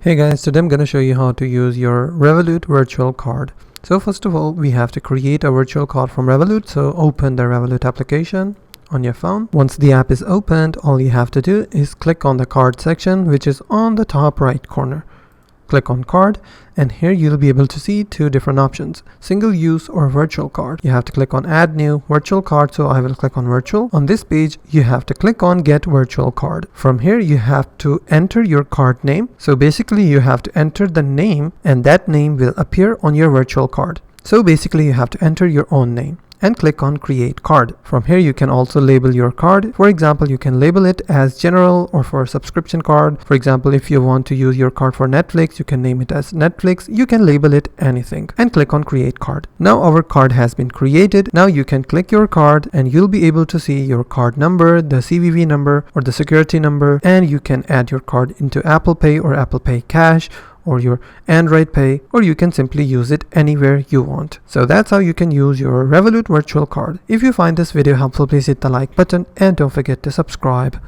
Hey guys, today I'm going to show you how to use your Revolut virtual card. So first of all, we have to create a virtual card from Revolut. So open the Revolut application on your phone. Once the app is opened, all you have to do is click on the card section, which is on the top right corner. Click on card, and here you'll be able to see two different options: single use or virtual card. You have to click on add new virtual card, so I will click on virtual. On this page you have to click on get virtual card. From here you have to enter your card name. So basically you have to enter the name, and that name will appear on your virtual card. So basically you have to enter your own name and click on create card. From here you can also label your card. For example, you can label it as general or for subscription card. For example, if you want to use your card for Netflix, you can name it as Netflix. You can label it anything and click on create card. Now our card has been created. Now you can click your card and you'll be able to see your card number, the CVV number or the security number, and you can add your card into Apple Pay or Apple Pay Cash or your Android Pay, or you can simply use it anywhere you want. So that's how you can use your Revolut virtual card. If you find this video helpful, please hit the like button and don't forget to subscribe.